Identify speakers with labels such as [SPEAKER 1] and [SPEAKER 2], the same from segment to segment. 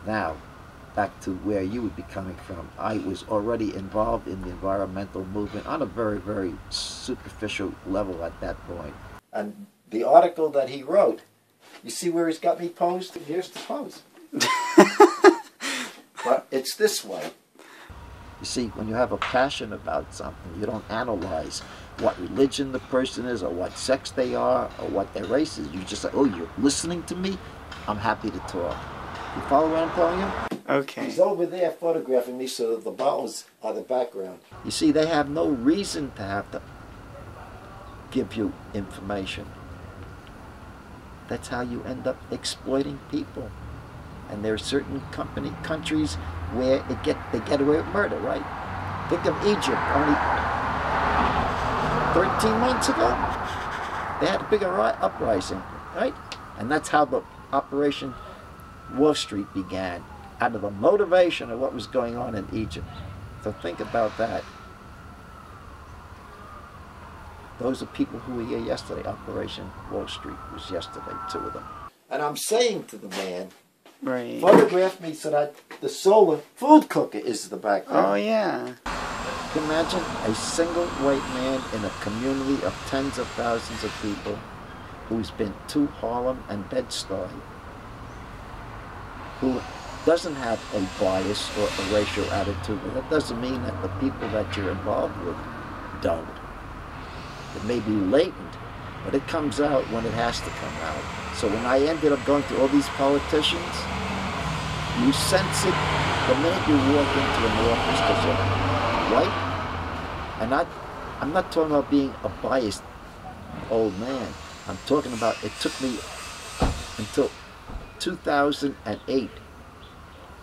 [SPEAKER 1] Now, back to where you would be coming from. I was already involved in the environmental movement on a very, very superficial level at that point. And the article that he wrote, you see where he's got me posed? Here's the pose. But it's this way. You see, when you have a passion about something, you don't analyze what religion the person is or what sex they are or what their race is. You just say, oh, you're listening to me? I'm happy to talk. You follow what I'm telling you?
[SPEAKER 2] Okay.
[SPEAKER 1] He's over there photographing me so that the bottles are the background. You see, they have no reason to have to give you information. That's how you end up exploiting people. And there are certain countries where they get away with murder, right? Think of Egypt. Only 13 months ago, they had a big uprising, right? And that's how the Operation Wall Street began, out of the motivation of what was going on in Egypt. So think about that. Those are people who were here yesterday. Operation Wall Street was yesterday, 2 of them. And I'm saying to the man,
[SPEAKER 2] right,
[SPEAKER 1] photograph me so that the solar food cooker is the background.
[SPEAKER 2] Oh, yeah.
[SPEAKER 1] Imagine a single white man in a community of tens of thousands of people who's been to Harlem and Bed-Stuy, who doesn't have a bias or a racial attitude, but that doesn't mean that the people that you're involved with don't. It may be latent, but it comes out when it has to come out. So when I ended up going to all these politicians, you sense it the minute you walk into an office because you're white. And I'm not talking about being a biased old man. I'm talking about it took me until 2008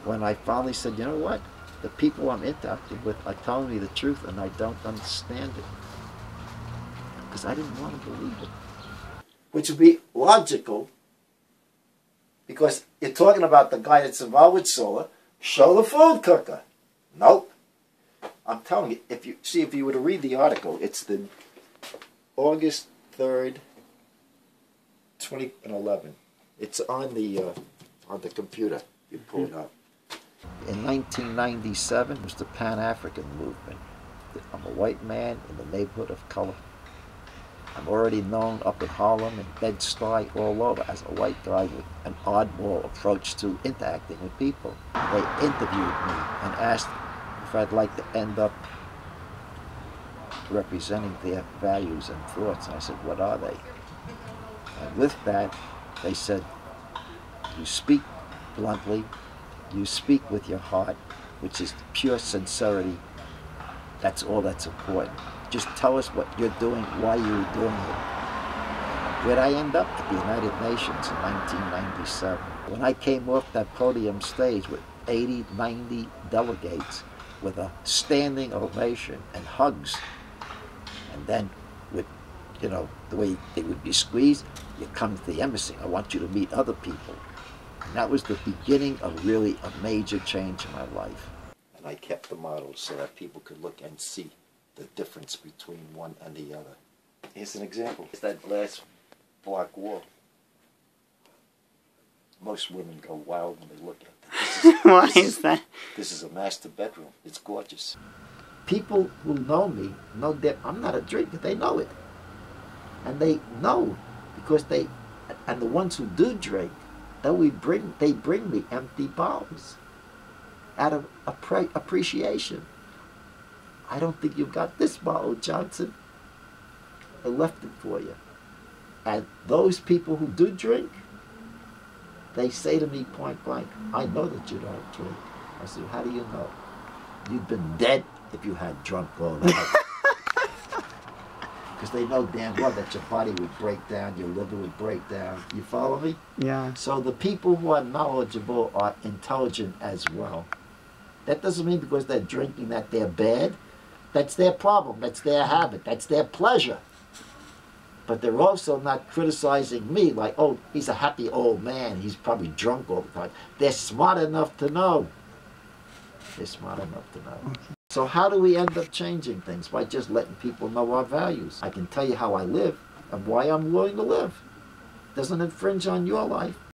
[SPEAKER 1] when I finally said, you know what? The people I'm interacting with are telling me the truth and I don't understand it. Because I didn't want to believe it. Which would be logical, because you're talking about the guy that's involved with solar. Show the food cooker. Nope. I'm telling you, if you were to read the article, it's the August 3rd, 2011. It's on the computer. You pull it up. In 1997 was the Pan-African movement. I'm a white man in the neighborhood of color. I'm already known up in Harlem and Bed-Stuy all over as a white guy with an oddball approach to interacting with people. They interviewed me and asked if I'd like to end up representing their values and thoughts. And I said, what are they? And with that, they said, you speak bluntly, you speak with your heart, which is pure sincerity. That's all that's important. Just tell us what you're doing, why you're doing it. Where'd I end up? At the United Nations in 1997. When I came off that podium stage with 80, 90 delegates with a standing ovation and hugs, and then with, you know, the way they would be squeezed, you come to the embassy, I want you to meet other people. And that was the beginning of really a major change in my life. And I kept the models so that people could look and see the difference between one and the other. Here's an example. It's that glass block wall. Most women go wild when they look at it.
[SPEAKER 2] Why is that?
[SPEAKER 1] This is a master bedroom. It's gorgeous. People who know me know that I'm not a drinker. They know it. And they know because and the ones who do drink, they bring me empty bottles out of appreciation. I don't think you've got this bottle, Johnson. I left it for you. And those people who do drink, they say to me point blank, I know that you don't drink. I said, how do you know? You'd been dead if you had drunk all night. Because they know damn well that your body would break down, your liver would break down. You follow me?
[SPEAKER 2] Yeah.
[SPEAKER 1] So the people who are knowledgeable are intelligent as well. That doesn't mean because they're drinking that they're bad. That's their problem. That's their habit. That's their pleasure. But they're also not criticizing me like, oh, he's a happy old man. He's probably drunk all the time. They're smart enough to know. They're smart enough to know. So how do we end up changing things? By just letting people know our values. I can tell you how I live and why I'm willing to live. Doesn't infringe on your life.